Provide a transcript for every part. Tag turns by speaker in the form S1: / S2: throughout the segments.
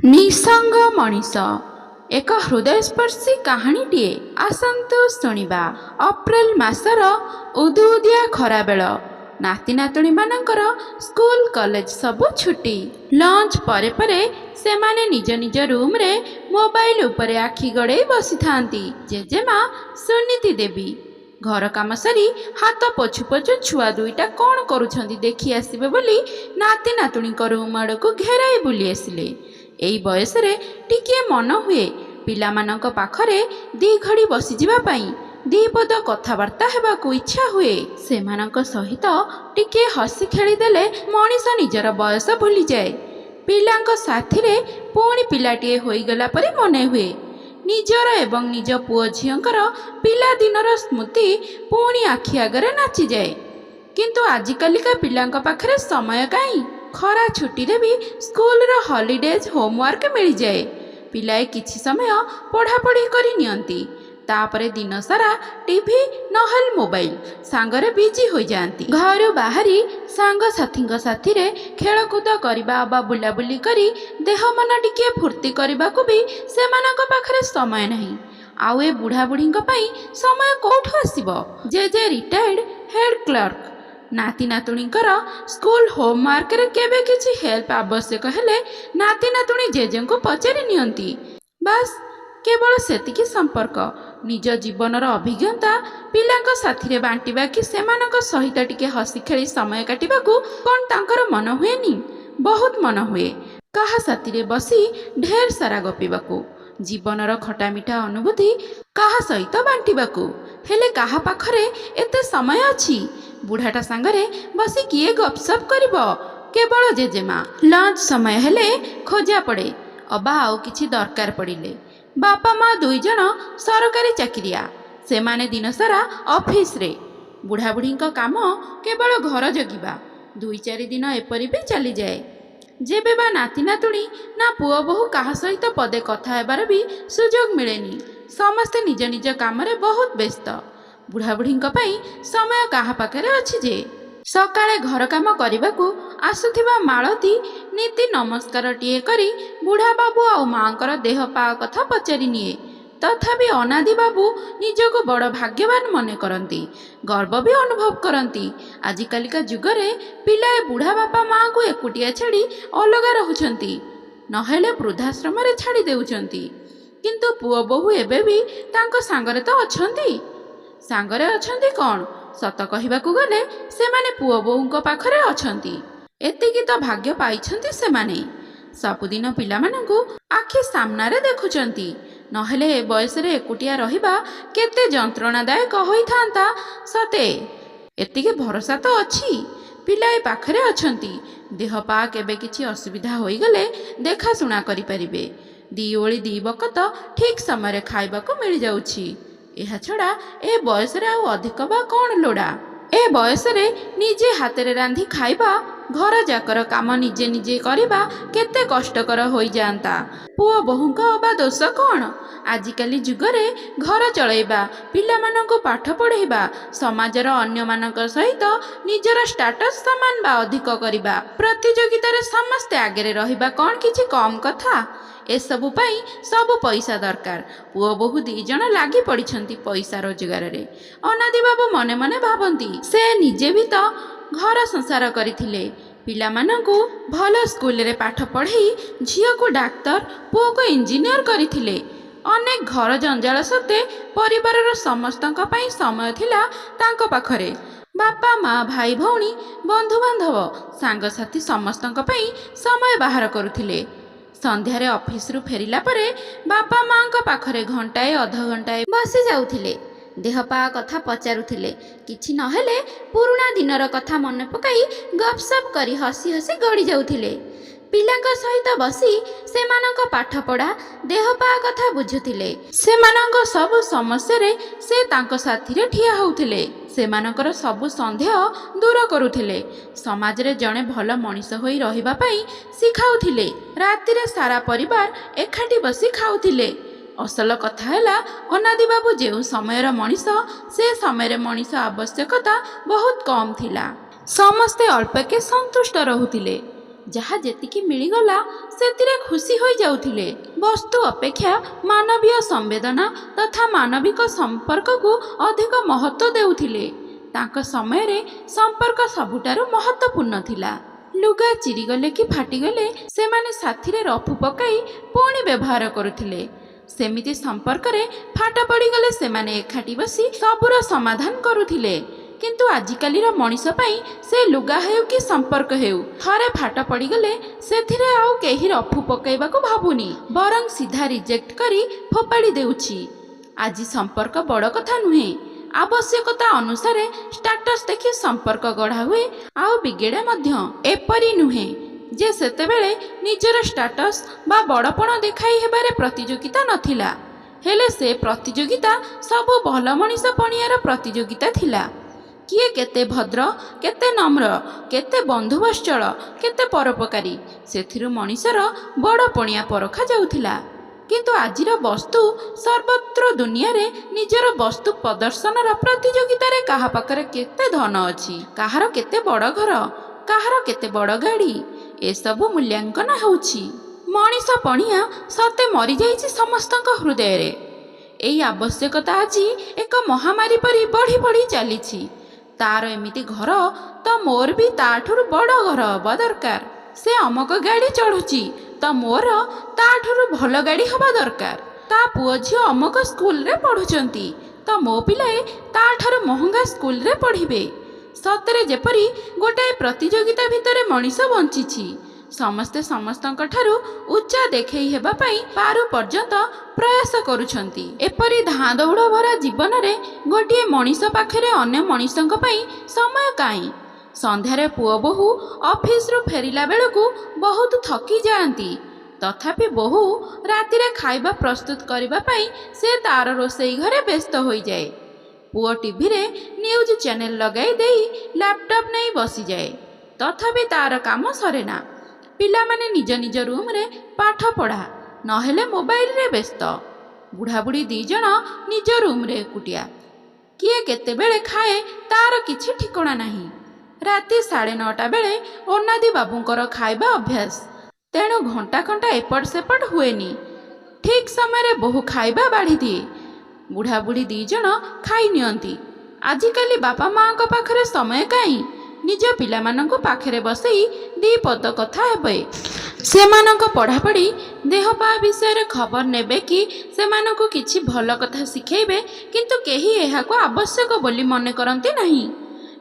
S1: ନିଃସଙ୍ଗ ମଣିଷ ଏକ ହୃଦୟସ୍ପର୍ଶୀ କାହାଣୀଟିଏ ଆସନ୍ତୁ ଶୁଣିବା। ଅପ୍ରେଲ ମାସର ଉଦୁଉଦିଆ ଖରାବେଳ। ନାତି ନାତୁଣୀମାନଙ୍କର ସ୍କୁଲ କଲେଜ ସବୁ ଛୁଟି। ଲଞ୍ଚ ପରେ ପରେ ସେମାନେ ନିଜ ନିଜ ରୁମ୍ରେ ମୋବାଇଲ ଉପରେ ଆଖି ଗଡ଼େଇ ବସିଥାନ୍ତି। ଜେଜେମା ସୁନୀତି ଦେବୀ ଘର କାମ ସାରି ହାତ ପୋଛୁ ପୋଛୁ ଛୁଆ ଦୁଇଟା କ'ଣ କରୁଛନ୍ତି ଦେଖି ଆସିବେ ବୋଲି ନାତି ନାତୁଣୀଙ୍କ ରୁମ୍ ଆଡ଼କୁ ଘେରାଇ ବୁଲି ଆସିଲେ। ଏଇ ବୟସରେ ଟିକିଏ ମନ ହୁଏ ପିଲାମାନଙ୍କ ପାଖରେ ଦି ଘଡ଼ି ବସିଯିବା ପାଇଁ, ଦି ପଦ କଥାବାର୍ତ୍ତା ହେବାକୁ ଇଚ୍ଛା ହୁଏ। ସେମାନଙ୍କ ସହିତ ଟିକିଏ ହସି ଖେଳିଦେଲେ ମଣିଷ ନିଜର ବୟସ ଭୁଲିଯାଏ। ପିଲାଙ୍କ ସାଥିରେ ପୁଣି ପିଲାଟିଏ ହୋଇଗଲା ପରି ମନେ ହୁଏ। ନିଜର ଏବଂ ନିଜ ପୁଅ ଝିଅଙ୍କର ପିଲାଦିନର ସ୍ମୃତି ପୁଣି ଆଖି ଆଗରେ ନାଚିଯାଏ। କିନ୍ତୁ ଆଜିକାଲିକା ପିଲାଙ୍କ ପାଖରେ ସମୟ କାହିଁ? ଖରା ଛୁଟିରେ ବି ସ୍କୁଲର ହଲିଡେଜ୍ ହୋମୱାର୍କ ମିଳିଯାଏ। ପିଲାଏ କିଛି ସମୟ ପଢ଼ାପଢ଼ି କରି ନିଅନ୍ତି। ତାପରେ ଦିନସାରା ଟିଭି ନହେଲେ ମୋବାଇଲ ସାଙ୍ଗରେ ବିଜି ହୋଇଯାଆନ୍ତି। ଘରୁ ବାହାରି ସାଙ୍ଗସାଥୀଙ୍କ ସାଥିରେ ଖେଳକୁଦ କରିବା ବା ବୁଲାବୁଲି କରି ଦେହ ମନ ଟିକିଏ ଫୁର୍ତ୍ତି କରିବାକୁ ବି ସେମାନଙ୍କ ପାଖରେ ସମୟ ନାହିଁ। ଆଉ ଏ ବୁଢ଼ାବୁଢ଼ୀଙ୍କ ପାଇଁ ସମୟ କେଉଁଠୁ ଆସିବ? ଜେଜେ ରିଟାୟାର୍ଡ ହେଡ୍ କ୍ଲର୍କ। ନାତି ନାତୁଣୀଙ୍କର ସ୍କୁଲ ହୋମୱାର୍କରେ କେବେ କିଛି ହେଲ୍ପ ଆବଶ୍ୟକ ହେଲେ ନାତି ନାତୁଣୀ ଜେଜେଙ୍କୁ ପଚାରି ନିଅନ୍ତି। ବାସ୍ କେବଳ ସେତିକି ସମ୍ପର୍କ। ନିଜ ଜୀବନର ଅଭିଜ୍ଞତା ପିଲାଙ୍କ ସାଥିରେ ବାଣ୍ଟିବା କି ସେମାନଙ୍କ ସହିତ ଟିକେ ହସି ଖେଳି ସମୟ କାଟିବାକୁ କ'ଣ ତାଙ୍କର ମନ ହୁଏନି? ବହୁତ ମନ ହୁଏ କାହା ସାଥିରେ ବସି ଢେର ସାରା ଗପିବାକୁ, ଜୀବନର ଖଟାମିଠା ଅନୁଭୂତି କାହା ସହିତ ବାଣ୍ଟିବାକୁ। ହେଲେ କାହା ପାଖରେ ଏତେ ସମୟ ଅଛି? ବୁଢ଼ାଟା ସାଙ୍ଗରେ ବସି କିଏ ଗପସପ୍ କରିବ? କେବଳ ଜେଜେମା। ଲଞ୍ଚ ସମୟ ହେଲେ ଖୋଜା ପଡ଼େ ଅବା ଆଉ କିଛି ଦରକାର ପଡ଼ିଲେ। ବାପା ମା ଦୁଇଜଣ ସରକାରୀ ଚାକିରିଆ। ସେମାନେ ଦିନସାରା ଅଫିସରେ। ବୁଢ଼ାବୁଢ଼ୀଙ୍କ କାମ କେବଳ ଘର ଜଗିବା। 2-4 ଦିନ ଏପରି ବି ଚାଲିଯାଏ। ଯେବେ ବା ନାତି ନାତୁଣୀ ନା ପୁଅ ବୋହୂ କାହା ସହିତ ପଦେ କଥା ହେବାର ବି ସୁଯୋଗ ମିଳେନି। ସମସ୍ତେ ନିଜ ନିଜ କାମରେ ବହୁତ ବ୍ୟସ୍ତ। ବୁଢ଼ାବୁଢ଼ୀଙ୍କ ପାଇଁ ସମୟ କାହା ପାଖରେ ଅଛି ଯେ? ସକାଳେ ଘର କାମ କରିବାକୁ ଆସୁଥିବା ମାଳତୀ ନୀତି ନମସ୍କାରଟିଏ କରି ବୁଢ଼ାବାବୁ ଆଉ ମାଙ୍କର ଦେହ ପା କଥା ପଚାରି ନିଏ। ତଥାପି ଅନାଦି ବାବୁ ନିଜକୁ ବଡ଼ ଭାଗ୍ୟବାନ ମନେ କରନ୍ତି, ଗର୍ବ ବି ଅନୁଭବ କରନ୍ତି। ଆଜିକାଲିକା ଯୁଗରେ ପିଲାଏ ବୁଢ଼ା ବାପା ମାଙ୍କୁ ଏକୁଟିଆ ଛାଡ଼ି ଅଲଗା ରହୁଛନ୍ତି, ନହେଲେ ବୃଦ୍ଧାଶ୍ରମରେ ଛାଡ଼ି ଦେଉଛନ୍ତି। କିନ୍ତୁ ପୁଅ ବୋହୂ ଏବେ ବି ତାଙ୍କ ସାଙ୍ଗରେ ତ ଅଛନ୍ତି। ସାଙ୍ଗରେ ଅଛନ୍ତି କ'ଣ, ସତ କହିବାକୁ ଗଲେ ସେମାନେ ପୁଅ ବୋହୂଙ୍କ ପାଖରେ ଅଛନ୍ତି। ଏତିକି ତ ଭାଗ୍ୟ ପାଇଛନ୍ତି ସେମାନେ। ସବୁଦିନ ପିଲାମାନଙ୍କୁ ଆଖି ସାମ୍ନାରେ ଦେଖୁଛନ୍ତି। ନହେଲେ ଏ ବୟସରେ ଏକୁଟିଆ ରହିବା କେତେ ଯନ୍ତ୍ରଣାଦାୟକ ହୋଇଥାନ୍ତା ସତେ। ଏତିକି ଭରସା ତ ଅଛି, ପିଲାଏ ପାଖରେ ଅଛନ୍ତି। ଦେହ ପା କେବେ କିଛି ଅସୁବିଧା ହୋଇଗଲେ ଦେଖାଶୁଣା କରିପାରିବେ। 2 ଓଳି 2 ବକତ ଠିକ୍ ସମୟରେ ଖାଇବାକୁ ମିଳିଯାଉଛି। ଏହାଛଡ଼ା ଏ ବୟସରେ ଆଉ ଅଧିକ ବା କ'ଣ ଲୋଡ଼ା? ଏ ବୟସରେ ନିଜେ ହାତରେ ରାନ୍ଧି ଖାଇବା, ଘର ଯାକର କାମ ନିଜେ ନିଜେ କରିବା କେତେ କଷ୍ଟକର ହୋଇଯାଆନ୍ତା। ପୁଅ ବୋହୂଙ୍କ ଅବା ଦୋଷ କ'ଣ? ଆଜିକାଲି ଯୁଗରେ ଘର ଚଳାଇବା, ପିଲାମାନଙ୍କୁ ପାଠ ପଢ଼ାଇବା, ସମାଜର ଅନ୍ୟମାନଙ୍କ ସହିତ ନିଜର ଷ୍ଟାଟସ୍ ସମାନ ବା ଅଧିକ କରିବା, ପ୍ରତିଯୋଗିତାରେ ସମସ୍ତେ ଆଗରେ ରହିବା କ'ଣ କିଛି କମ୍ କଥା? ଏସବୁ ପାଇଁ ସବୁ ପଇସା ଦରକାର। ପୁଅ ବୋହୂ 2 ଜଣ ଲାଗି ପଡ଼ିଛନ୍ତି ପଇସା ରୋଜଗାରରେ। ଅନାଦି ବାବୁ ମନେ ମନେ ଭାବନ୍ତି, ସେ ନିଜେ ବି ତ ଘର ସଂସାର କରିଥିଲେ। ପିଲାମାନଙ୍କୁ ଭଲ ସ୍କୁଲରେ ପାଠ ପଢ଼ାଇ ଝିଅକୁ ଡାକ୍ତର, ପୁଅକୁ ଇଞ୍ଜିନିୟର କରିଥିଲେ। ଅନେକ ଘର ଜଞ୍ଜାଳ ସତ୍ତ୍ୱେ ପରିବାରର ସମସ୍ତଙ୍କ ପାଇଁ ସମୟ ଥିଲା ତାଙ୍କ ପାଖରେ। ବାପା ମା, ଭାଇ ଭଉଣୀ, ବନ୍ଧୁବାନ୍ଧବ, ସାଙ୍ଗସାଥି ସମସ୍ତଙ୍କ ପାଇଁ ସମୟ ବାହାର କରୁଥିଲେ। ସନ୍ଧ୍ୟାରେ ଅଫିସରୁ ଫେରିଲା ପରେ ବାପା ମାଙ୍କ ପାଖରେ ଘଣ୍ଟାଏ ଅଧଘଣ୍ଟାଏ ବସି ଯାଉଥିଲେ। ଦେହ ପା କଥା ପଚାରୁଥିଲେ। କିଛି ନହେଲେ ପୁରୁଣା ଦିନର କଥା ମନେ ପକାଇ ଗପସପ୍ କରି ହସି ହସି ଗଡ଼ି ଯାଉଥିଲେ। ପିଲାଙ୍କ ସହିତ ବସି ସେମାନଙ୍କ ପାଠପଢ଼ା, ଦେହ ପା କଥା ବୁଝୁଥିଲେ। ସେମାନଙ୍କ ସବୁ ସମସ୍ୟାରେ ସେ ତାଙ୍କ ସାଥିରେ ଠିଆ ହେଉଥିଲେ। ସେମାନଙ୍କର ସବୁ ସନ୍ଦେହ ଦୂର କରୁଥିଲେ। ସମାଜରେ ଜଣେ ଭଲ ମଣିଷ ହୋଇ ରହିବା ପାଇଁ ଶିଖାଉଥିଲେ। ରାତିରେ ସାରା ପରିବାର ଏକାଠି ବସି ଖାଉଥିଲେ। ଅସଲ କଥା ହେଲା, ଅନାଦି ବାବୁ ଯେଉଁ ସମୟର ମଣିଷ, ସେ ସମୟରେ ମଣିଷ ଆବଶ୍ୟକତା ବହୁତ କମ୍ ଥିଲା। ସମସ୍ତେ ଅଳ୍ପକେ ସନ୍ତୁଷ୍ଟ ରହୁଥିଲେ। ଯାହା ଯେତିକି ମିଳିଗଲା ସେଥିରେ ଖୁସି ହୋଇଯାଉଥିଲେ। ବସ୍ତୁ ଅପେକ୍ଷା ମାନବୀୟ ସମ୍ବେଦନା ତଥା ମାନବିକ ସମ୍ପର୍କକୁ ଅଧିକ ମହତ୍ତ୍ୱ ଦେଉଥିଲେ। ତାଙ୍କ ସମୟରେ ସମ୍ପର୍କ ସବୁଠାରୁ ମହତ୍ତ୍ୱପୂର୍ଣ୍ଣ ଥିଲା। ଲୁଗା ଚିରିଗଲେ କି ଫାଟିଗଲେ ସେମାନେ ସାଥିରେ ରଫୁ ପକାଇ ପୁଣି ବ୍ୟବହାର କରୁଥିଲେ। ସେମିତି ସମ୍ପର୍କରେ ଫାଟ ପଡ଼ିଗଲେ ସେମାନେ ଏକାଠି ବସି ସବୁର ସମାଧାନ କରୁଥିଲେ। କିନ୍ତୁ ଆଜିକାଲିର ମଣିଷ ପାଇଁ ସେ ଲୁଗା ହେଉ କି ସମ୍ପର୍କ ହେଉ, ଥରେ ଫାଟ ପଡ଼ିଗଲେ ସେଥିରେ ଆଉ କେହି ରଫୁ ପକାଇବାକୁ ଭାବୁନି, ବରଂ ସିଧା ରିଜେକ୍ଟ କରି ଫୋପାଡ଼ି ଦେଉଛି। ଆଜି ସମ୍ପର୍କ ବଡ଼ କଥା ନୁହେଁ। ଆବଶ୍ୟକତା ଅନୁସାରେ ଷ୍ଟାଟସ୍ ଦେଖି ସମ୍ପର୍କ ଗଢ଼ା ହୁଏ, ଆଉ ବିଗେଡ଼େ ମଧ୍ୟ। ଏପରି ନୁହେଁ ଯେ ସେତେବେଳେ ନିଜର ଷ୍ଟାଟସ୍ ବା ବଡ଼ପଣ ଦେଖାଇ ହେବାରେ ପ୍ରତିଯୋଗିତା ନଥିଲା, ହେଲେ ସେ ପ୍ରତିଯୋଗିତା ସବୁ ଭଲ ମଣିଷ ପଣିଆର ପ୍ରତିଯୋଗିତା ଥିଲା। କିଏ କେତେ ଭଦ୍ର, କେତେ ନମ୍ର, କେତେ ବନ୍ଧୁବତ୍ସଳ, କେତେ ପରୋପକାରୀ, ସେଥିରୁ ମଣିଷର ବଡ଼ ପଣିଆ ପରଖା ଯାଉଥିଲା। କିନ୍ତୁ ଆଜିର ବସ୍ତୁ ସର୍ବତ୍ର ଦୁନିଆରେ ନିଜର ବସ୍ତୁ ପ୍ରଦର୍ଶନର ପ୍ରତିଯୋଗିତାରେ କାହା ପାଖରେ କେତେ ଧନ ଅଛି, କାହାର କେତେ ବଡ଼ ଘର, କାହାର କେତେ ବଡ଼ ଗାଡ଼ି, ଏସବୁ ମୂଲ୍ୟାଙ୍କନ ହେଉଛି। ମଣିଷ ପଣିଆ ସତେ ମରିଯାଇଛି ସମସ୍ତଙ୍କ ହୃଦୟରେ। ଏହି ଆବଶ୍ୟକତା ଆଜି ଏକ ମହାମାରୀ ପରି ବଢ଼ି ବଢ଼ି ଚାଲିଛି। ତାର ଏମିତି ଘର ତ ମୋର ବି ତାଠାରୁ ବଡ଼ ଘର ହେବା ଦରକାର। ସେ ଅମକ ଗାଡ଼ି ଚଢ଼ୁଛି ତ ମୋର ତାଠାରୁ ଭଲ ଗାଡ଼ି ହେବା ଦରକାର। ତା ପୁଅ ଝିଅ ଅମକ ସ୍କୁଲରେ ପଢ଼ୁଛନ୍ତି ତ ମୋ ପିଲାଏ ତାଠାରୁ ମହଙ୍ଗା ସ୍କୁଲରେ ପଢ଼ିବେ। ସତରେ ଯେପରି ଗୋଟାଏ ପ୍ରତିଯୋଗିତା ଭିତରେ ମଣିଷ ବଞ୍ଚିଛି। ସମସ୍ତେ ସମସ୍ତଙ୍କ ଠାରୁ ଉଚ୍ଚା ଦେଖେଇ ହେବା ପାଇଁ ପାରୁ ପର୍ଯ୍ୟନ୍ତ ପ୍ରୟାସ କରୁଛନ୍ତି। ଏପରି ଧାଁ ଦୌଡ଼ ଭରା ଜୀବନରେ ଗୋଟିଏ ମଣିଷ ପାଖରେ ଅନ୍ୟ ମଣିଷଙ୍କ ପାଇଁ ସମୟ କାହିଁ? ସନ୍ଧ୍ୟାରେ ପୁଅ ବୋହୂ ଅଫିସରୁ ଫେରିଲା ବେଳକୁ ବହୁତ ଥକି ଯାଆନ୍ତି। ତଥାପି ବୋହୂ ରାତିରେ ଖାଇବା ପ୍ରସ୍ତୁତ କରିବା ପାଇଁ ସେ ତାର ରୋଷେଇ ଘରେ ବ୍ୟସ୍ତ ହୋଇଯାଏ। ପୁଅ ଟିଭିରେ ନ୍ୟୁଜ୍ ଚ୍ୟାନେଲ ଲଗାଇ ଦେଇ ଲ୍ୟାପଟପ୍ ନେଇ ବସିଯାଏ। ତଥାପି ତାର କାମ ସରେନା। ପିଲାମାନେ ନିଜ ନିଜ ରୁମ୍ରେ ପାଠ ପଢ଼ା, ନହେଲେ ମୋବାଇଲରେ ବ୍ୟସ୍ତ। ବୁଢ଼ାବୁଢ଼ୀ 2 ଜଣ ନିଜ ରୁମ୍ରେ ଏକୁଟିଆ। କିଏ କେତେବେଳେ ଖାଏ ତାର କିଛି ଠିକଣା ନାହିଁ। ରାତି 9:30 ବେଳେ ଅନାଦି ବାବୁଙ୍କର ଖାଇବା ଅଭ୍ୟାସ, ତେଣୁ ଘଣ୍ଟା ଘଣ୍ଟା ଏପଟ ସେପଟ ହୁଏନି। ଠିକ୍ ସମୟରେ ବୋହୂ ଖାଇବା ବାଢ଼ିଦିଏ। ବୁଢ଼ାବୁଢ଼ୀ 2 ଜଣ ଖାଇ ନିଅନ୍ତି। ଆଜିକାଲି ବାପା ମାଆଙ୍କ ପାଖରେ ସମୟ କାହିଁ? ନିଜ ପିଲାମାନଙ୍କୁ ପାଖରେ ବସେଇ 2 ପଦ କଥା ହେବେ। ସେମାନଙ୍କ ପଢ଼ାପଢ଼ି ଦେହପା ବିଷୟରେ ଖବର ନେବେ କି ସେମାନଙ୍କୁ କିଛି ଭଲ କଥା ଶିଖେଇବେ, କିନ୍ତୁ କେହି ଏହାକୁ ଆବଶ୍ୟକ ବୋଲି ମନେ କରନ୍ତି ନାହିଁ।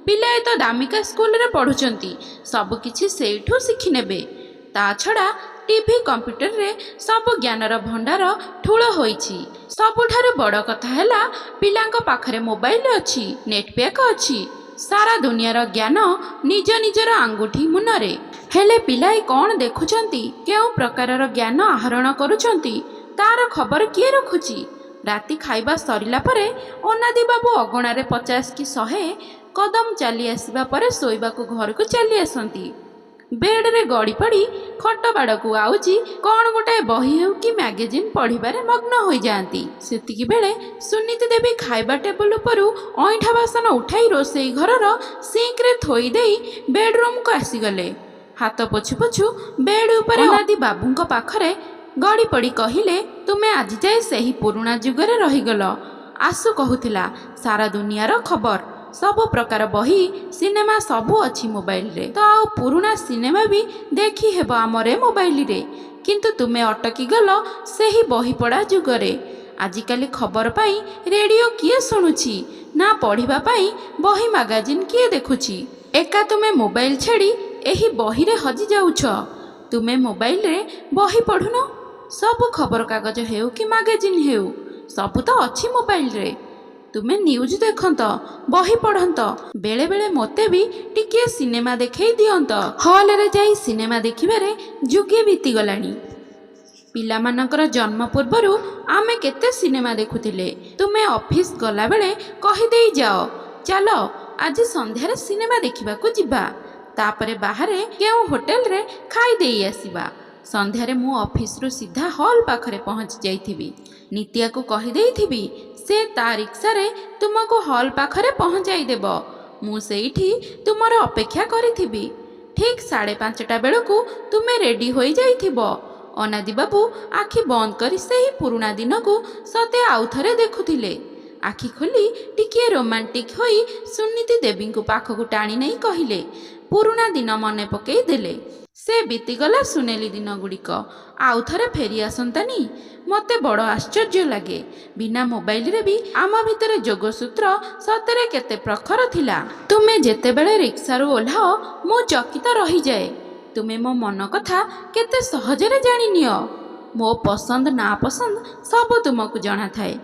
S1: ପିଲାଏ ତ ଦାମିକା ସ୍କୁଲରେ ପଢ଼ୁଛନ୍ତି, ସବୁକିଛି ସେଇଠୁ ଶିଖିନେବେ। ତା ଛଡ଼ା ଟିଭି କମ୍ପ୍ୟୁଟରରେ ସବୁ ଜ୍ଞାନର ଭଣ୍ଡାର ଠୁଳ ହୋଇଛି। ସବୁଠାରୁ ବଡ଼ କଥା ହେଲା ପିଲାଙ୍କ ପାଖରେ ମୋବାଇଲ ଅଛି, ନେଟ୍ ପ୍ୟାକ୍ ଅଛି। ସାରା ଦୁନିଆର ଜ୍ଞାନ ନିଜ ନିଜର ଆଙ୍ଗୁଠି ମୁନରେ। ହେଲେ ପିଲାଏ କ'ଣ ଦେଖୁଛନ୍ତି, କେଉଁ ପ୍ରକାରର ଜ୍ଞାନ ଆହରଣ କରୁଛନ୍ତି, ତାର ଖବର କିଏ ରଖୁଛି? ରାତି ଖାଇବା ସରିଲା ପରେ ଅନାଦି ବାବୁ ଅଗଣାରେ 50 କି 100 କଦମ ଚାଲି ଆସିବା ପରେ ଶୋଇବାକୁ ଘରକୁ ଚାଲି ଆସନ୍ତି। ବେଡ଼ରେ ଗଡ଼ି ପଡ଼ି ଖଟ ବାଡ଼କୁ ଆଉଜି କ'ଣ ଗୋଟାଏ ବହି ହେଉ କି ମ୍ୟାଗାଜିନ୍ ପଢ଼ିବାରେ ମଗ୍ନ ହୋଇଯାଆନ୍ତି। ସେତିକି ବେଳେ ସୁନୀତି ଦେବୀ ଖାଇବା ଟେବୁଲ ଉପରୁ ଅଇଁଠା ବାସନ ଉଠାଇ ରୋଷେଇ ଘରର ସିଙ୍କରେ ଥୋଇ ଦେଇ ବେଡରୁମକୁ ଆସିଗଲେ। ହାତ ପୋଛୁ ପୋଛୁ ବେଡ୍ ଉପରେ ଅନାଦି ବାବୁଙ୍କ ପାଖରେ ଗଡ଼ି ପଡ଼ି କହିଲେ, ତୁମେ ଆଜି ଯାଏ ସେହି ପୁରୁଣା ଯୁଗରେ ରହିଗଲ। ଆସୁ କହୁଥିଲା, ସାରା ଦୁନିଆର ଖବର, ସବୁ ପ୍ରକାର ବହି, ସିନେମା ସବୁ ଅଛି ମୋବାଇଲରେ। ତ ଆଉ ପୁରୁଣା ସିନେମା ବି ଦେଖି ହେବ ଆମର ମୋବାଇଲରେ। କିନ୍ତୁ ତୁମେ ଅଟକିଗଲ ସେହି ବହି ପଢ଼ା ଯୁଗରେ। ଆଜିକାଲି ଖବର ପାଇଁ ରେଡ଼ିଓ କିଏ ଶୁଣୁଛି, ନା ପଢ଼ିବା ପାଇଁ ବହି ମାଗାଜିନ୍ କିଏ ଦେଖୁଛି? ଏକା ତୁମେ ମୋବାଇଲ ଛାଡ଼ି ଏହି ବହିରେ ହଜି ଯାଉଛ। ତୁମେ ମୋବାଇଲରେ ବହି ପଢ଼ୁନ? ସବୁ ଖବରକାଗଜ ହେଉ କି ମାଗାଜିନ୍ ହେଉ, ସବୁ ତ ଅଛି ମୋବାଇଲରେ। ତୁମେ ନ୍ୟୁଜ୍ ଦେଖନ୍ତ, ବହି ପଢ଼ନ୍ତ, ବେଳେବେଳେ ମୋତେ ବି ଟିକିଏ ସିନେମା ଦେଖେଇ ଦିଅନ୍ତ। ହଲରେ ଯାଇ ସିନେମା ଦେଖିବାରେ ଯୁଗେ ବିତିଗଲାଣି। ପିଲାମାନଙ୍କର ଜନ୍ମ ପୂର୍ବରୁ ଆମେ କେତେ ସିନେମା ଦେଖୁଥିଲେ। ତୁମେ ଅଫିସ ଗଲାବେଳେ କହିଦେଇ ଯାଅ, ଚାଲ ଆଜି ସନ୍ଧ୍ୟାରେ ସିନେମା ଦେଖିବାକୁ ଯିବା। ତାପରେ ବାହାରେ କେଉଁ ହୋଟେଲରେ ଖାଇଦେଇ ଆସିବା। ସନ୍ଧ୍ୟାରେ ମୁଁ ଅଫିସରୁ ସିଧା ହଲ୍ ପାଖରେ ପହଞ୍ଚି ଯାଇଥିବି। ନିତ୍ୟାକୁ କହିଦେଇଥିବି, ସେ ତା ରିକ୍ସାରେ ତୁମକୁ ହଲ୍ ପାଖରେ ପହଞ୍ଚାଇ ଦେବ। ମୁଁ ସେଇଠି ତୁମର ଅପେକ୍ଷା କରିଥିବି। ଠିକ୍ 5:30 ବେଳକୁ ତୁମେ ରେଡି ହୋଇଯାଇଥିବ। ଅନାଦି ବାବୁ ଆଖି ବନ୍ଦ କରି ସେହି ପୁରୁଣା ଦିନକୁ ସତେ ଆଉଥରେ ଦେଖୁଥିଲେ। ଆଖି ଖୋଲି ଟିକିଏ ରୋମାଣ୍ଟିକ ହୋଇ ସୁନୀତି ଦେବୀଙ୍କୁ ପାଖକୁ ଟାଣି ନେଇ କହିଲେ, ପୁରୁଣା ଦିନ ମନେ ପକାଇ ଦେଲେ। ସେ ବିତିଗଲା ସୁନେଲି ଦିନ ଗୁଡ଼ିକ ଆଉଥରେ ଫେରି ଆସନ୍ତାନି? ମୋତେ ବଡ଼ ଆଶ୍ଚର୍ଯ୍ୟ ଲାଗେ। ବିନା ମୋବାଇଲରେ ବି ଆମ ଭିତରେ ଯୋଗସୂତ୍ର ସତରେ କେତେ ପ୍ରଖର ଥିଲା। ତୁମେ ଯେତେବେଳେ ରିକ୍ସାରୁ ଓହ୍ଲାଅ ମୁଁ ଚକିତ ରହିଯାଏ। ତୁମେ ମୋ ମନ କଥା କେତେ ସହଜରେ ଜାଣିନିଅ। ମୋ ପସନ୍ଦ ନା ପସନ୍ଦ ସବୁ ତୁମକୁ ଜଣାଥାଏ।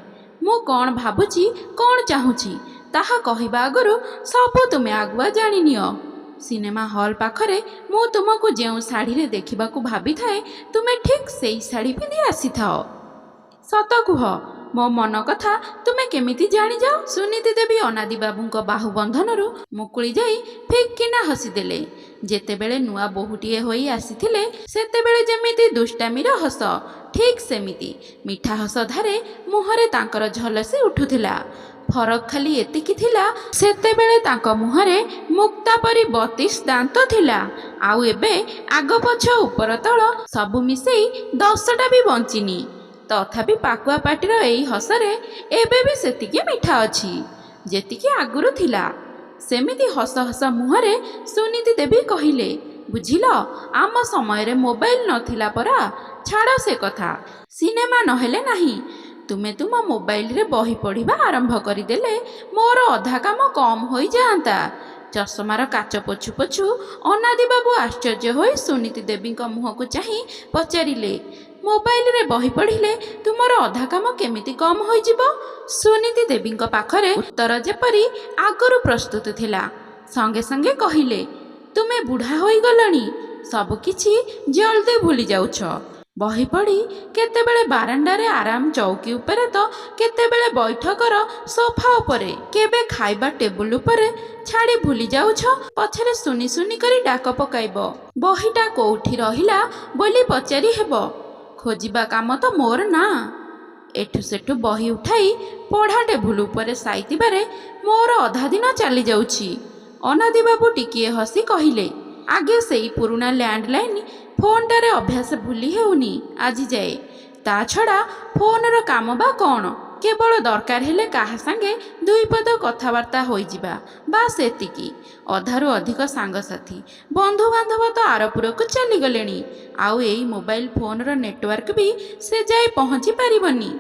S1: ମୁଁ କ'ଣ ଭାବୁଛି, କ'ଣ ଚାହୁଁଛି ତାହା କହିବା ଆଗରୁ ସବୁ ତୁମେ ଆଗୁଆ ଜାଣିନିଅ। ସିନେମା ହଲ୍ ପାଖରେ ମୁଁ ତୁମକୁ ଯେଉଁ ଶାଢ଼ୀରେ ଦେଖିବାକୁ ଭାବିଥାଏ ତୁମେ ଠିକ୍ ସେଇ ଶାଢ଼ୀ ପିନ୍ଧି ଆସିଥାଅ। ସତ କୁହ, ମୋ ମନ କଥା ତୁମେ କେମିତି ଜାଣିଯାଅ? ସୁନୀତି ଦେବୀ ଅନାଦି ବାବୁଙ୍କ ବାହୁବନ୍ଧନରୁ ମୁକୁଳି ଯାଇ ଫିକ୍ କିନା ହସିଦେଲେ। ଯେତେବେଳେ ନୂଆ ବୋହୂଟିଏ ହୋଇ ଆସିଥିଲେ ସେତେବେଳେ ଯେମିତି ଦୁଷ୍ଟାମୀର ହସ, ଠିକ୍ ସେମିତି ମିଠା ହସ ଧାରେ ମୁହଁରେ ତାଙ୍କର ଝଲସି ଉଠୁଥିଲା। ଫରକ ଖାଲି ଏତିକି ଥିଲା, ସେତେବେଳେ ତାଙ୍କ ମୁହଁରେ ମୁକ୍ତା ପରି 32 ଦାନ୍ତ ଥିଲା, ଆଉ ଏବେ ଆଗ ପଛ ଉପର ତଳ ସବୁ ମିଶେଇ 10ଟା ବି ବଞ୍ଚିନି। ତଥାପି ପାକୁଆ ପାଟିର ଏଇ ହସରେ ଏବେ ବି ସେତିକି ମିଠା ଅଛି ଯେତିକି ଆଗରୁ ଥିଲା। ସେମିତି ହସ ହସ ମୁହଁରେ ସୁନୀତି ଦେବୀ କହିଲେ, ବୁଝିଲ, ଆମ ସମୟରେ ମୋବାଇଲ ନଥିଲା ପରା। ଛାଡ଼ ସେ କଥା, ସିନେମା ନହେଲେ ନାହିଁ। ତୁମେ ତୁମ ମୋବାଇଲରେ ବହି ପଢ଼ିବା ଆରମ୍ଭ କରିଦେଲେ ମୋର ଅଧା କାମ କମ୍ ହୋଇଯାଆନ୍ତା। ଚଷମାର କାଚ ପୋଛୁ ପୋଛୁ ଅନାଦି ବାବୁ ଆଶ୍ଚର୍ଯ୍ୟ ହୋଇ ସୁନୀତି ଦେବୀଙ୍କ ମୁହଁକୁ ଚାହିଁ ପଚାରିଲେ, ମୋବାଇଲରେ ବହି ପଢ଼ିଲେ ତୁମର ଅଧା କାମ କେମିତି କମ୍ ହୋଇଯିବ? ସୁନୀତି ଦେବୀଙ୍କ ପାଖରେ ଉତ୍ତର ଯେପରି ଆଗରୁ ପ୍ରସ୍ତୁତ ଥିଲା। ସଙ୍ଗେ ସଙ୍ଗେ କହିଲେ, ତୁମେ ବୁଢ଼ା ହୋଇଗଲଣି, ସବୁକିଛି ଜଲ୍ଦି ଭୁଲି ଯାଉଛ। ବହି ପଢ଼ି କେତେବେଳେ ବାରାଣ୍ଡାରେ ଆରାମ ଚୌକି ଉପରେ ତ କେତେବେଳେ ବୈଠକର ସୋଫା ଉପରେ, କେବେ ଖାଇବା ଟେବୁଲ ଉପରେ ଛାଡ଼ି ଭୁଲି ଯାଉଛ। ପଛରେ ସୁନି ସୁନି କରି ଡାକ ପକାଇବ, ବହିଟା କୋଉଠି ରହିଲା ବୋଲି ପଚାରି ହେବ। ଖୋଜିବା କାମ ତ ମୋର ନା। ଏଠୁ ସେଠୁ ବହି ଉଠାଇ ପଢ଼ା ଟେବୁଲ ଉପରେ ସାଇତିବାରେ ମୋର ଅଧା ଦିନ ଚାଲିଯାଉଛି। ଅନାଦି ବାବୁ ଟିକିଏ ହସି କହିଲେ, ଆଗେ ସେଇ ପୁରୁଣା ଲ୍ୟାଣ୍ଡଲାଇନ୍ ଫୋନଟାରେ ଅଭ୍ୟାସ ଭୁଲି ହେଉନି ଆଜି ଯାଏ। ତା ଛଡ଼ା ଫୋନର କାମ ବା କ'ଣ? କେବଳ ଦରକାର ହେଲେ କାହା ସାଙ୍ଗେ 2 ପଦ କଥାବାର୍ତ୍ତା ହୋଇଯିବା, ବାସ୍ ଏତିକି। ଅଧାରୁ ଅଧିକ ସାଙ୍ଗସାଥୀ ବନ୍ଧୁବାନ୍ଧବ ତ ଆରପୁରକୁ ଚାଲିଗଲେଣି, ଆଉ ଏଇ ମୋବାଇଲ ଫୋନର ନେଟୱାର୍କ ବି ସେ ଯାଇ ପହଞ୍ଚି ପାରିବନି।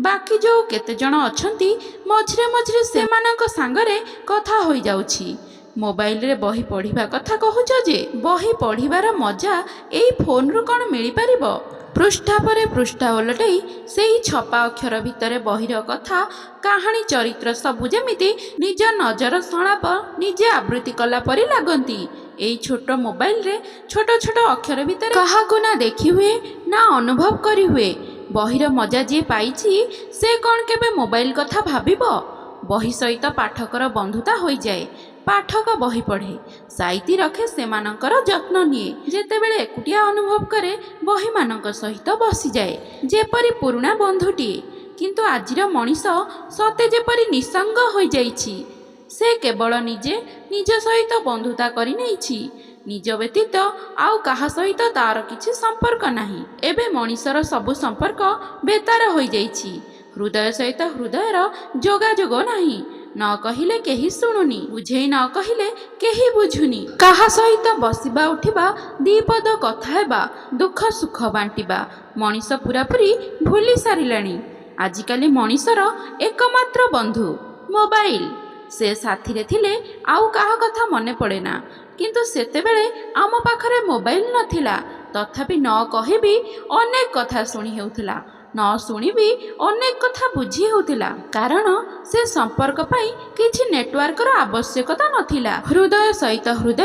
S1: ବାକି ଯେଉଁ କେତେଜଣ ଅଛନ୍ତି ମଝିରେ ମଝିରେ ସେମାନଙ୍କ ସାଙ୍ଗରେ କଥା ହୋଇଯାଉଛି। ମୋବାଇଲରେ ବହି ପଢ଼ିବା କଥା କହୁଛ ଯେ, ବହି ପଢ଼ିବାର ମଜା ଏଇ ଫୋନରୁ କ'ଣ ମିଳିପାରିବ? ପୃଷ୍ଠା ପରେ ପୃଷ୍ଠା ଓଲଟେଇ ସେଇ ଛପା ଅକ୍ଷର ଭିତରେ ବହିର କଥା, କାହାଣୀ, ଚରିତ୍ର ସବୁ ଯେମିତି ନିଜ ନଜର ସଂଳାପ ନିଜେ ଆବୃତ୍ତି କଲା ପରି ଲାଗନ୍ତି। ଏଇ ଛୋଟ ମୋବାଇଲରେ ଛୋଟ ଛୋଟ ଅକ୍ଷର ଭିତରେ କାହାକୁ ନା ଦେଖି ହୁଏ ନା ଅନୁଭବ କରି ହୁଏ। ବହିର ମଜା ଯିଏ ପାଇଛି ସେ କ'ଣ କେବେ ମୋବାଇଲ କଥା ଭାବିବ? ବହି ସହିତ ପାଠକର ବନ୍ଧୁତା ହୋଇଯାଏ। ପାଠକ ବହି ପଢ଼େ, ସାଇତି ରଖେ, ସେମାନଙ୍କର ଯତ୍ନ ନିଏ। ଯେତେବେଳେ ଏକୁଟିଆ ଅନୁଭବ କରେ ବହିମାନଙ୍କ ସହିତ ବସିଯାଏ ଯେପରି ପୁରୁଣା ବନ୍ଧୁଟିଏ। କିନ୍ତୁ ଆଜିର ମଣିଷ ସତେ ଯେପରି ନିଃସଙ୍ଗ ହୋଇଯାଇଛି। ସେ କେବଳ ନିଜେ ନିଜ ସହିତ ବନ୍ଧୁତା କରିନେଇଛି। ନିଜ ବ୍ୟତୀତ ଆଉ କାହା ସହିତ ତାର କିଛି ସମ୍ପର୍କ ନାହିଁ। ଏବେ ମଣିଷର ସବୁ ସମ୍ପର୍କ ବେତାର ହୋଇଯାଇଛି। ହୃଦୟ ସହିତ ହୃଦୟର ଯୋଗାଯୋଗ ନାହିଁ। ନ କହିଲେ କେହି ଶୁଣୁନି, ବୁଝେଇ ନ କହିଲେ କେହି ବୁଝୁନି। କାହା ସହିତ ବସିବା ଉଠିବା, 2 ପଦ କଥା ହେବା, ଦୁଃଖ ସୁଖ ବାଣ୍ଟିବା ମଣିଷ ପୂରାପୂରି ଭୁଲି ସାରିଲାଣି। ଆଜିକାଲି ମଣିଷର ଏକମାତ୍ର ବନ୍ଧୁ ମୋବାଇଲ। ସେ ସାଥିରେ ଥିଲେ ଆଉ କାହା କଥା ମନେ ପଡ଼େ ନା। କିନ୍ତୁ ସେତେବେଳେ ଆମ ପାଖରେ ମୋବାଇଲ ନଥିଲା, ତଥାପି ନ କହିବି ଅନେକ କଥା ଶୁଣି ହେଉଥିଲା, ନ ଶୁଣିବି ଅନେକ କଥା ବୁଝି ହେଉଥିଲା। କାରଣ ସେ ସମ୍ପର୍କ ପାଇଁ କିଛି ନେଟୱାର୍କର ଆବଶ୍ୟକତା ନଥିଲା। ହୃଦୟ ସହିତ ହୃଦୟ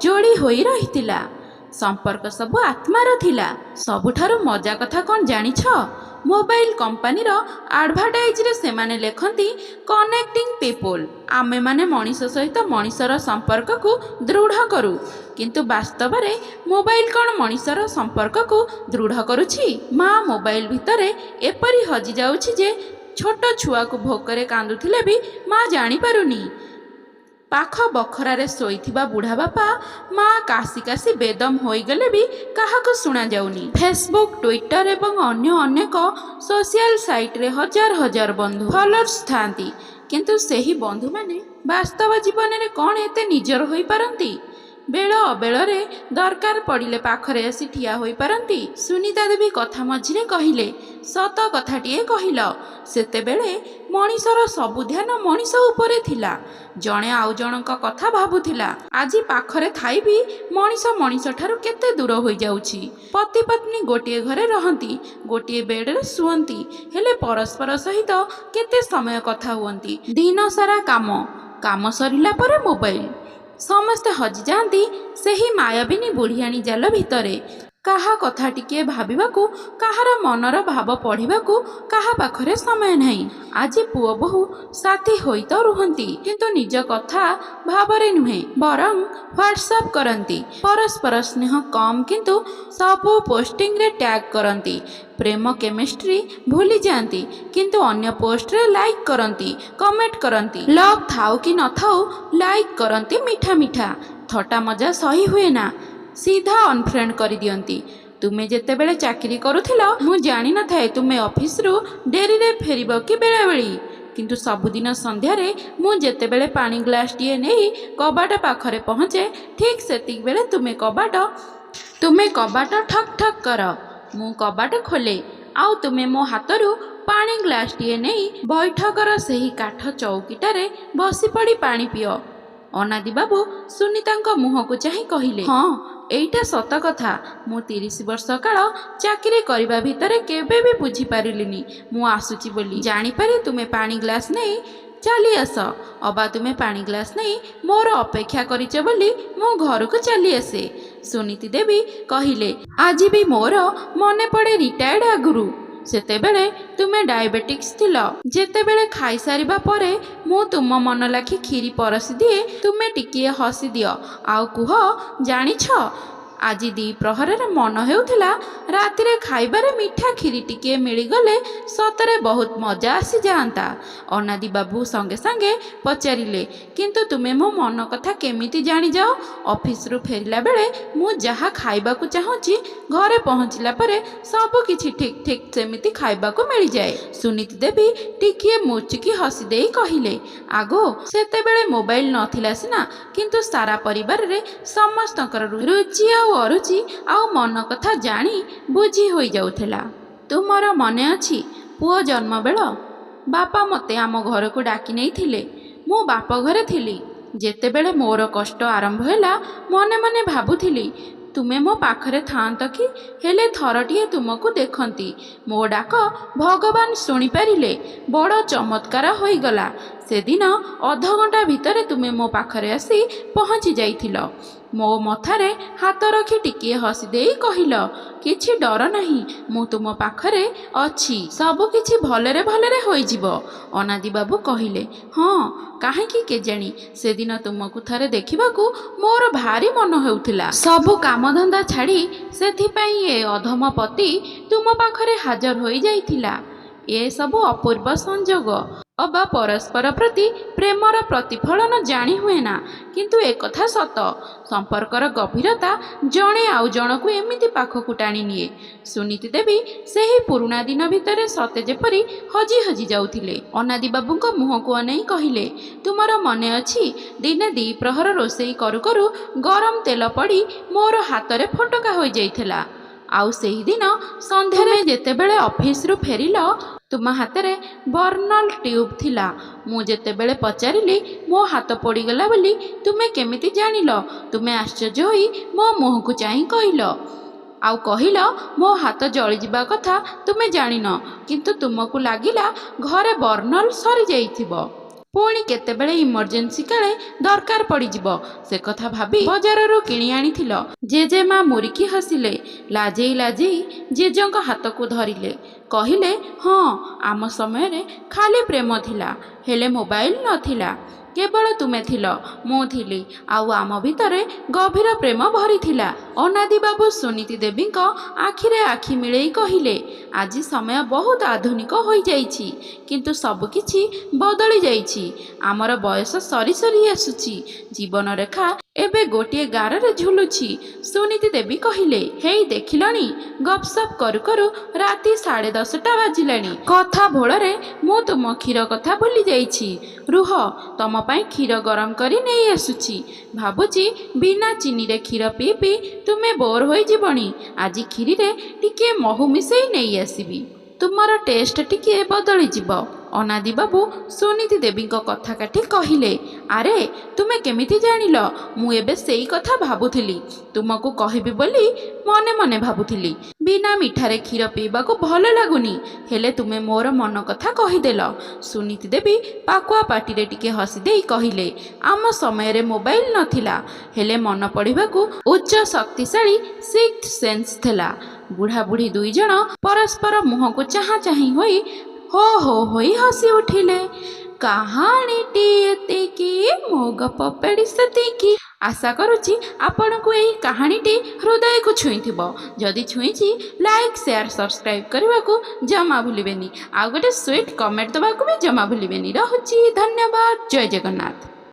S1: ଯୋଡ଼ି ହୋଇ ରହିଥିଲା। ସମ୍ପର୍କ ସବୁ ଆତ୍ମାର ଥିଲା। ସବୁଠାରୁ ମଜା କଥା କ'ଣ ଜାଣିଛ? ମୋବାଇଲ କମ୍ପାନୀର ଆଡ଼ଭାର୍ଟାଇଜରେ ସେମାନେ ଲେଖନ୍ତି କନେକ୍ଟିଂ ପିପୁଲ। ଆମେମାନେ ମଣିଷ ସହିତ ମଣିଷର ସମ୍ପର୍କକୁ ଦୃଢ଼ କରୁ। କିନ୍ତୁ ବାସ୍ତବରେ ମୋବାଇଲ କ'ଣ ମଣିଷର ସମ୍ପର୍କକୁ ଦୃଢ଼ କରୁଛି? ମା ମୋବାଇଲ ଭିତରେ ଏପରି ହଜିଯାଉଛି ଯେ ଛୋଟ ଛୁଆକୁ ଭୋକରେ କାନ୍ଦୁଥିଲେ ବି ମା ଜାଣିପାରୁନି। ପାଖ ବଖରାରେ ଶୋଇଥିବା ବୁଢ଼ା ବାପା ମା କାଶି କାଶି ବେଦମ ହୋଇଗଲେ ବି କାହାକୁ ଶୁଣାଯାଉନି। ଫେସବୁକ୍, ଟ୍ୱିଟର ଏବଂ ଅନ୍ୟ ଅନେକ ସୋସିଆଲ ସାଇଟ୍ରେ ହଜାର ହଜାର ବନ୍ଧୁ ଫଲୋଅର୍ସ ଥାନ୍ତି, କିନ୍ତୁ ସେହି ବନ୍ଧୁମାନେ ବାସ୍ତବ ଜୀବନରେ କ'ଣ ଏତେ ନିଜର ହୋଇପାରନ୍ତି? ବେଳ ଅବେଳରେ ଦରକାର ପଡ଼ିଲେ ପାଖରେ ଆସି ଠିଆ ହୋଇପାରନ୍ତି? ସୁନିତା ଦେବୀ କଥା ମଝିରେ କହିଲେ, ସତ କଥାଟିଏ କହିଲ। ସେତେବେଳେ ମଣିଷର ସବୁ ଧ୍ୟାନ ମଣିଷ ଉପରେ ଥିଲା। ଜଣେ ଆଉ ଜଣଙ୍କ କଥା ଭାବୁଥିଲା। ଆଜି ପାଖରେ ଥାଇ ବି ମଣିଷ ମଣିଷଠାରୁ କେତେ ଦୂର ହୋଇଯାଉଛି। ପତି ପତ୍ନୀ ଗୋଟିଏ ଘରେ ରହନ୍ତି, ଗୋଟିଏ ବେଡ୍ରେ ଶୁଅନ୍ତି, ହେଲେ ପରସ୍ପର ସହିତ କେତେ ସମୟ କଥା ହୁଅନ୍ତି। ଦିନ ସାରା କାମ ସରିଲା ପରେ ମୋବାଇଲ। ସମସ୍ତେ ହଜିଯାଆନ୍ତି ସେହି ମାୟାବିନୀ ବୁଢ଼ିଆଣୀ ଜାଲ ଭିତରେ। କାହା କଥା ଟିକିଏ ଭାବିବାକୁ, କାହାର ମନର ଭାବ ପଢ଼ିବାକୁ କାହା ପାଖରେ ସମୟ ନାହିଁ। ଆଜି ପୁଅ ବୋହୂ ସାଥୀ ହୋଇ ତ ରୁହନ୍ତି, କିନ୍ତୁ ନିଜ କଥା ଭାବରେ ନୁହେଁ, ବରଂ ହ୍ୱାଟ୍ସଆପ୍ କରନ୍ତି। ପରସ୍ପର ସ୍ନେହ କମ୍, କିନ୍ତୁ ସବୁ ପୋଷ୍ଟିଂରେ ଟ୍ୟାଗ୍ କରନ୍ତି। ପ୍ରେମ କେମିଷ୍ଟ୍ରି ଭୁଲି ଯାଆନ୍ତି, କିନ୍ତୁ ଅନ୍ୟ ପୋଷ୍ଟରେ ଲାଇକ୍ କରନ୍ତି, କମେଣ୍ଟ କରନ୍ତି। ଲଭ୍ ଥାଉ କି ନଥାଉ ଲାଇକ୍ କରନ୍ତି ମିଠା ମିଠା। ଥଟ୍ଟା ମଜା ସହି ହୁଏ ନା, ସିଧା ଅନଫ୍ରେଣ୍ଡ କରିଦିଅନ୍ତି। ତୁମେ ଯେତେବେଳେ ଚାକିରି କରୁଥିଲ, ମୁଁ ଜାଣିନଥାଏ ତୁମେ ଅଫିସରୁ ଡେରିରେ ଫେରିବ କି ବେଳାବେଳି, କିନ୍ତୁ ସବୁଦିନ ସନ୍ଧ୍ୟାରେ ମୁଁ ଯେତେବେଳେ ପାଣି ଗ୍ଲାସଟିଏ ନେଇ କବାଟ ପାଖରେ ପହଞ୍ଚେ, ଠିକ୍ ସେତିକିବେଳେ ତୁମେ କବାଟ ଠକ୍ ଠକ୍ କର। ମୁଁ କବାଟ ଖୋଲେ, ଆଉ ତୁମେ ମୋ ହାତରୁ ପାଣି ଗ୍ଲାସଟିଏ ନେଇ ବୈଠକର ସେହି କାଠ ଚୌକିଟାରେ ବସିପଡ଼ି ପାଣି ପିଅ। ଅନାଦି ବାବୁ ସୁନିତାଙ୍କ ମୁହଁକୁ ଚାହିଁ କହିଲେ, ହଁ, ଏଇଟା ସତ କଥା। ମୁଁ 30 ବର୍ଷ କାଳ ଚାକିରି କରିବା ଭିତରେ କେବେ ବି ବୁଝିପାରିଲିନି ମୁଁ ଆସୁଛି ବୋଲି। ଜାଣିପାରି ତୁମେ ପାଣି ଗ୍ଲାସ ନେଇ ଚାଲି ଆସ, ଅବା ତୁମେ ପାଣି ଗ୍ଲାସ ନେଇ ମୋର ଅପେକ୍ଷା କରିଛ ବୋଲି ମୁଁ ଘରକୁ ଚାଲି ଆସେ। ସୁନୀତି ଦେବୀ କହିଲେ, ଆଜି ବି ମୋର ମନେ ପଡ଼େ ରିଟାୟାର୍ଡ ଆଗରୁ। ସେତେବେଳେ ତୁମେ ଡାଇବେଟିକ୍ସ ଥିଲ। ଯେତେବେଳେ ଖାଇସାରିବା ପରେ ମୁଁ ତୁମ ମନ ଲାଖି କ୍ଷୀରି ପରସି ଦିଏ, ତୁମେ ଟିକିଏ ହସିଦିଅ ଆଉ କୁହ, ଜାଣିଛ, ଆଜି ଦ୍ୱିପ୍ରହରରେ ମନ ହେଉଥିଲା ରାତିରେ ଖାଇବାରେ ମିଠା କ୍ଷୀରି ଟିକିଏ ମିଳିଗଲେ ସତରେ ବହୁତ ମଜା ଆସିଯାଆନ୍ତା। ଅନାଦି ବାବୁ ସଙ୍ଗେ ସଙ୍ଗେ ପଚାରିଲେ, କିନ୍ତୁ ତୁମେ ମୋ ମନ କଥା କେମିତି ଜାଣିଯାଅ? ଅଫିସରୁ ଫେରିଲା ବେଳେ ମୁଁ ଯାହା ଖାଇବାକୁ ଚାହୁଁଛି, ଘରେ ପହଞ୍ଚିଲା ପରେ ସବୁ କିଛି ଠିକ୍ ଠିକ୍ ସେମିତି ଖାଇବାକୁ ମିଳିଯାଏ। ସୁନୀତି ଦେବୀ ଟିକିଏ ମୁଚୁକି ହସିଦେଇ କହିଲେ, ଆଗୋ, ସେତେବେଳେ ମୋବାଇଲ ନଥିଲା ସିନା, କିନ୍ତୁ ସାରା ପରିବାରରେ ସମସ୍ତଙ୍କର ରୁଚି ଆଉ ଅରୁଚି ଆଉ ମନ କଥା ଜାଣି ବୁଝି ହୋଇଯାଉଥିଲା। ତୁମର ମନେ ଅଛି, ପୁଅ ଜନ୍ମ ବେଳ ବାପା ମୋତେ ଆମ ଘରକୁ ଡାକି ନେଇଥିଲେ। ମୁଁ ବାପ ଘରେ ଥିଲି। ଯେତେବେଳେ ମୋର କଷ୍ଟ ଆରମ୍ଭ ହେଲା, ମନେ ମନେ ଭାବୁଥିଲି, ତୁମେ ମୋ ପାଖରେ ଥାଆନ୍ତ କି, ହେଲେ ଥରଟିଏ ତୁମକୁ ଦେଖନ୍ତି। ମୋ ଡାକ ଭଗବାନ ଶୁଣିପାରିଲେ, ବଡ଼ ଚମତ୍କାର ହୋଇଗଲା। ସେଦିନ ଅଧଘଣ୍ଟା ଭିତରେ ତୁମେ ମୋ ପାଖରେ ଆସି ପହଞ୍ଚି ଯାଇଥିଲ। ମୋ ମଥାରେ ହାତ ରଖି ଟିକିଏ ହସିଦେଇ କହିଲ, କିଛି ଡର ନାହିଁ, ମୁଁ ତୁମ ପାଖରେ ଅଛି, ସବୁ କିଛି ଭଲରେ ଭଲରେ ହୋଇଯିବ। ଅନାଦି ବାବୁ କହିଲେ, ହଁ, କାହିଁକି କେଜାଣି ସେଦିନ ତୁମକୁ ଥରେ ଦେଖିବାକୁ ମୋର ଭାରି ମନ ହେଉଥିଲା। ସବୁ କାମଧନ୍ଦା ଛାଡ଼ି ସେଥିପାଇଁ ଏ ଅଧମ ପତି ତୁମ ପାଖରେ ହାଜର ହୋଇଯାଇଥିଲା। ଏ ସବୁ ଅପୂର୍ବ ସଂଯୋଗ, ଅବା ପରସ୍ପର ପ୍ରତି ପ୍ରେମର ପ୍ରତିଫଳନ ଜାଣି ହୁଏ ନା, କିନ୍ତୁ ଏକଥା ସତ, ସମ୍ପର୍କର ଗଭୀରତା ଜଣେ ଆଉ ଜଣକୁ ଏମିତି ପାଖକୁ ଟାଣି ନିଏ। ସୁନୀତି ଦେବୀ ସେହି ପୁରୁଣା ଦିନ ଭିତରେ ସତେ ଯେପରି ହଜି ହଜି ଯାଉଥିଲେ। ଅନାଦି ବାବୁଙ୍କ ମୁହଁକୁ ଅନେଇ କହିଲେ, ତୁମର ମନେ ଅଛି, ଦିନେ ଦ୍ୱିପ୍ରହର ରୋଷେଇ କରୁ କରୁ ଗରମ ତେଲ ପଡ଼ି ମୋର ହାତରେ ଫୋଟକା ହୋଇଯାଇଥିଲା। ଆଉ ସେହିଦିନ ସନ୍ଧ୍ୟାରେ ଯେତେବେଳେ ଅଫିସରୁ ଫେରିଲ, ତୁମ ହାତରେ ବର୍ଣ୍ଣଲ ଟ୍ୟୁବ୍ ଥିଲା। ମୁଁ ଯେତେବେଳେ ପଚାରିଲି ମୋ ହାତ ପୋଡ଼ିଗଲା ବୋଲି ତୁମେ କେମିତି ଜାଣିଲ, ତୁମେ ଆଶ୍ଚର୍ଯ୍ୟ ହୋଇ ମୋ ମୁହଁକୁ ଚାହିଁ କହିଲ, ମୋ ହାତ ଜଳିଯିବା କଥା ତୁମେ ଜାଣିନ, କିନ୍ତୁ ତୁମକୁ ଲାଗିଲା ଘରେ ବର୍ଣ୍ଣଲ ସରିଯାଇଥିବ। ପୁଣି କେତେବେଳେ ଇମର୍ଜେନ୍ସି କାଳେ ଦରକାର ପଡ଼ିଯିବ, ସେ କଥା ଭାବି ବଜାରରୁ କିଣି ଆଣିଥିଲ। ଜେଜେମା ମୁରିକି ହସିଲେ। ଲାଜେଇ ଲାଜେଇ ଜେଜେଙ୍କ ହାତକୁ ଧରିଲେ। କହିଲେ, ହଁ, ଆମ ସମୟରେ ଖାଲି ପ୍ରେମ ଥିଲା, ହେଲେ ମୋବାଇଲ ନଥିଲା। କେବଳ ତୁମେ ଥିଲ, ମୁଁ ଥିଲି, ଆଉ ଆମ ଭିତରେ ଗଭୀର ପ୍ରେମ ଭରିଥିଲା। ଅନାଦି ବାବୁ ସୁନୀତି ଦେବୀଙ୍କ ଆଖିରେ ଆଖି ମିଳେଇ କହିଲେ, ଆଜି ସମୟ ବହୁତ ଆଧୁନିକ ହୋଇଯାଇଛି, କିନ୍ତୁ ସବୁକିଛି ବଦଳି ଯାଇଛି। ଆମର ବୟସ ସରି ସରି ଆସୁଛି, ଜୀବନରେଖା ଏବେ ଗୋଟିଏ ଗାରରେ ଝୁଲୁଛି। ସୁନୀତି ଦେବୀ କହିଲେ, ହେଇ ଦେଖିଲଣି, ଗପସପ୍ କରୁ କରୁ ରାତି 10:30 ବାଜିଲାଣି। କଥା ଭୋଳରେ ମୁଁ ତୁମ କ୍ଷୀର କଥା ଭୁଲି ଯାଇଛି। ରୁହ, ତମ ପାଇଁ କ୍ଷୀର ଗରମ କରି ନେଇ ଆସୁଛି। ଭାବୁଛି ବିନା ଚିନିରେ କ୍ଷୀର ପିଇ ପିଇ ତୁମେ ବୋର୍ ହୋଇଯିବଣି। ଆଜି କ୍ଷୀରିରେ ଟିକିଏ ମହୁ ମିଶେଇ ନେଇ ଆସିବି, ତୁମର ଟେଷ୍ଟ ଟିକିଏ ବଦଳିଯିବ। ଅନାଦି ବାବୁ ସୁନୀତି ଦେବୀଙ୍କ କଥା କାଟି କହିଲେ, ଆରେ ତୁମେ କେମିତି ଜାଣିଲ? ମୁଁ ଏବେ ସେଇ କଥା ଭାବୁଥିଲି, ତୁମକୁ କହିବି ବୋଲି ମନେ ମନେ ଭାବୁଥିଲି। ବିନା ମିଠାରେ କ୍ଷୀର ପିଇବାକୁ ଭଲ ଲାଗୁନି, ହେଲେ ତୁମେ ମୋର ମନ କଥା କହିଦେଲ। ସୁନୀତି ଦେବୀ ପାକୁଆ ପାଟିରେ ଟିକେ ହସିଦେଇ କହିଲେ, ଆମ ସମୟରେ ମୋବାଇଲ ନଥିଲା, ହେଲେ ମନ ପଢ଼ିବାକୁ ଉଚ୍ଚ ଶକ୍ତିଶାଳୀ ସିକ୍ସ ସେନ୍ସ ଥିଲା। ବୁଢ଼ାବୁଢ଼ୀ ଦୁଇଜଣ ପରସ୍ପର ମୁହଁକୁ ଚାହାଁ ଚାହିଁ ହୋଇ ହୋ ହୋ ହୋଇ ହସି ଉଠିଲେ। କାହାଣୀଟି ଏତିକି, ମୋ ଗପ ପେଡ଼ି ସେତିକି। ଆଶା କରୁଛି ଆପଣଙ୍କୁ ଏହି କାହାଣୀଟି ହୃଦୟକୁ ଛୁଇଁଥିବ। ଯଦି ଛୁଇଁଛି, ଲାଇକ୍, ସେୟାର, ସବସ୍କ୍ରାଇବ୍ କରିବାକୁ ଜମା ଭୁଲିବେନି। ଆଉ ଗୋଟେ ସୁଇଟ୍ କମେଣ୍ଟ ଦେବାକୁ ବି ଜମା ଭୁଲିବେନି। ରହୁଛି, ଧନ୍ୟବାଦ, ଜୟ ଜଗନ୍ନାଥ।